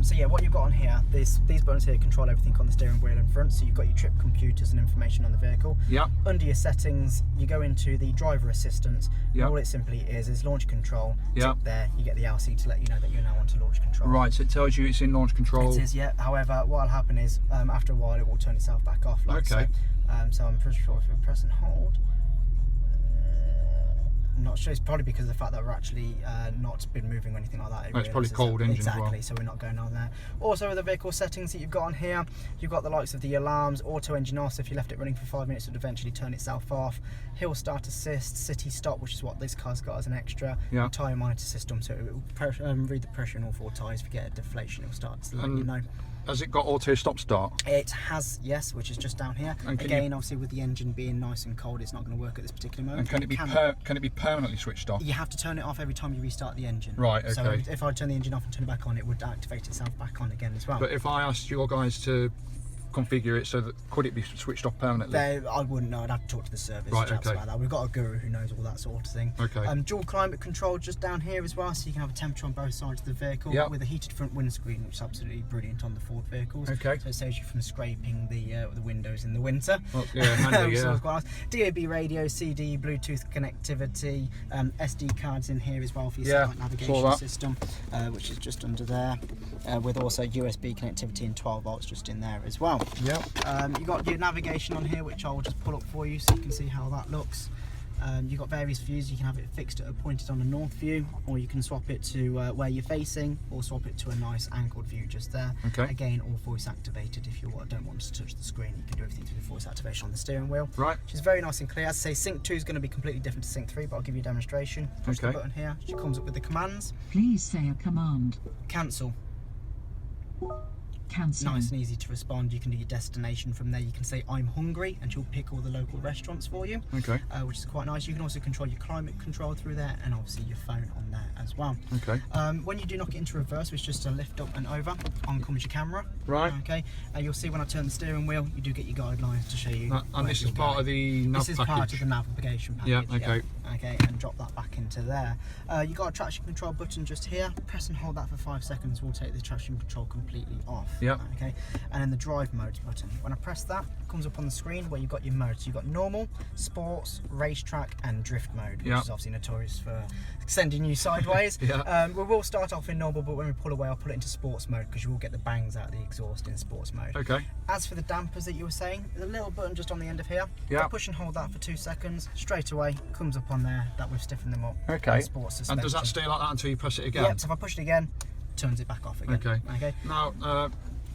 So yeah, what you've got on here, these buttons here control everything on the steering wheel in front. So you've got your trip computers and information on the vehicle. Yeah. Under your settings, you go into the driver assistance. Yeah. All it simply is launch control. Yeah. Tip there, you get the LC to let you know that you're now onto launch control. Right, so it tells you it's in launch control. It is, yeah. However, what'll happen is after a while it will turn itself back off. Like Okay. So I'm pretty sure if we press and hold. I'm not sure. It's probably because of the fact that we're actually not been moving or anything like that. It's probably cold engine exactly, as well. so we're not going on there. Also, with the vehicle settings that you've got on here, you've got the likes of the alarms, auto engine off. So if you left it running for 5 minutes, it would eventually turn itself off. Hill start assist, city stop, which is what this car's got as an extra. Yeah. Tyre monitor system, so it will read the pressure in all 4 tyres. If you get a deflation, it will start to let you know. Has it got auto stop start? It has, yes, which is just down here. And again, obviously with the engine being nice and cold, it's not going to work at this particular moment. And can it be permanently switched off? You have to turn it off every time you restart the engine. Right, okay. So if I turn the engine off and turn it back on, it would activate itself back on again as well. But if I asked your guys to configure it so that could it be switched off permanently? I wouldn't know. I'd have to talk to the service chaps about that. We've got a guru who knows all that sort of thing. Okay. Dual climate control just down here as well, so you can have a temperature on both sides of the vehicle. Yep. With a heated front windscreen, which is absolutely brilliant on the Ford vehicles. Okay. So it saves you from scraping the windows in the winter. Well, yeah, handy, yeah. So it's quite nice. DAB radio, CD, Bluetooth connectivity, SD cards in here as well for your satellite navigation system, which is just under there, with also USB connectivity and 12 volts just in there as well. Yep. You've got your navigation on here, which I'll just pull up for you so you can see how that looks. You've got various views. You can have it fixed at a pointed on a north view, or you can swap it to where you're facing, or swap it to a nice angled view just there. Okay. Again, all voice activated. If you don't want to touch the screen, you can do everything through the voice activation on the steering wheel. Right. Which is very nice and clear. As I say, Sync 2 is going to be completely different to Sync 3, but I'll give you a demonstration. Push the button here. She comes up with the commands. Please say a command. Cancel. Cancel. Nice and easy to respond. You can do your destination from there. You can say I'm hungry and she'll pick all the local restaurants for you. Okay. Which is quite nice. You can also control your climate control through there, and obviously your phone on there as well. Okay. When you do knock it into reverse, which is just a lift up and over, on comes your camera. Right. Okay. You'll see when I turn the steering wheel, you do get your guidelines to show you. And this is part of the nav package? This is part of the navigation package. Yeah, okay. Okay, and drop that back into there. You've got a traction control button just here. Press and hold that for 5 seconds. We'll take the traction control completely off. Yeah. Okay. And then the drive modes button. When I press that, it comes up on the screen where you've got your modes. You've got normal, sports, racetrack, and drift mode, which is obviously notorious for sending you sideways. We will start off in normal, but when we pull away, I'll put it into sports mode because you will get the bangs out of the exhaust in sports mode. Okay. As for the dampers that you were saying, there's a little button just on the end of here. Yeah. Push and hold that for 2 seconds. Straight away, comes up on there that we've stiffened them up. Okay. Sports suspension. And does that stay like that until you press it again? Yep. So if I push it again, turns it back off again. Okay. Okay. Now,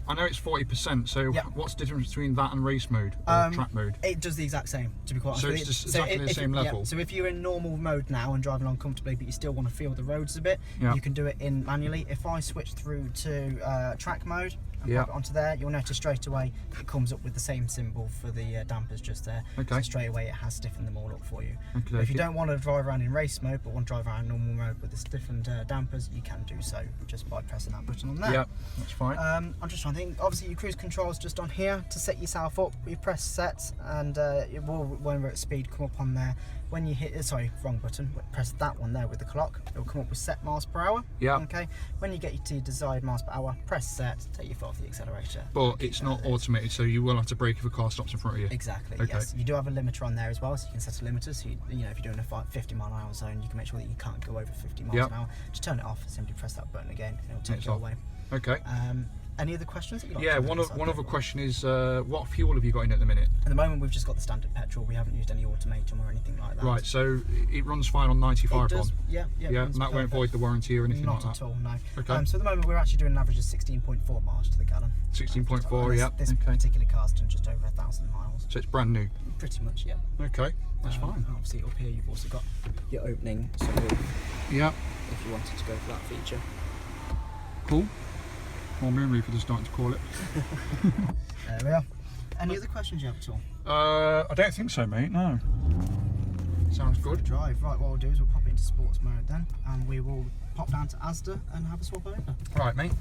I know it's 40%, so what's the difference between that and race mode or track mode? It does the exact same, to be quite honest. So it's just exactly the same level? Yeah, so if you're in normal mode now and driving along comfortably, but you still want to feel the roads a bit, you can do it in manually. If I switch through to track mode and pop it onto there, you'll notice straight away it comes up with the same symbol for the dampers just there. Okay. So straight away it has stiffened them all up for you. Okay. If you don't want to drive around in race mode, but want to drive around in normal mode with the stiffened dampers, you can do so just by pressing that button on there. Yeah, that's fine. I'm just trying to think. Obviously, your cruise control is just on here to set yourself up. You press set, and it will, when we're at speed, come up on there. When you hit, sorry, wrong button. Press that one there with the clock. It will come up with set miles per hour. Yeah. Okay. When you get to your desired miles per hour, press set. Take your foot off the accelerator. But it's not automated, so you will have to brake if a car stops in front of you. Exactly. Okay. Yes. You do have a limiter on there as well, so you can set a limiter. So you know, if you're doing a 50 mile an hour zone, you can make sure that you can't go over 50 miles an hour. Just turn it off. Simply press that button again, and it'll take it away. Okay. Any other questions that you'd like Yeah, to one other question is, what fuel have you got in at the minute? At the moment, we've just got the standard petrol. We haven't used any automatum or anything like that. Right, so it runs fine on 95 it does, RON? Yeah, and that won't void the warranty or anything like that? Not at all, no. Okay. So at the moment, we're actually doing an average of 16.4 miles to the gallon. 16.4, yeah. This particular car's done just over 1,000 miles. So it's brand new? Pretty much, yeah. Okay, that's fine. Obviously, up here, you've also got your opening sunroof. Yeah. If you wanted to go for that feature. Cool. Or memory for starting to call it. There we are. Any other questions you have at all? I don't think so, mate, no. Sounds good. Drive. Right, what we'll do is we'll pop it into sports mode then, and we will pop down to Asda and have a swap over. Right, mate.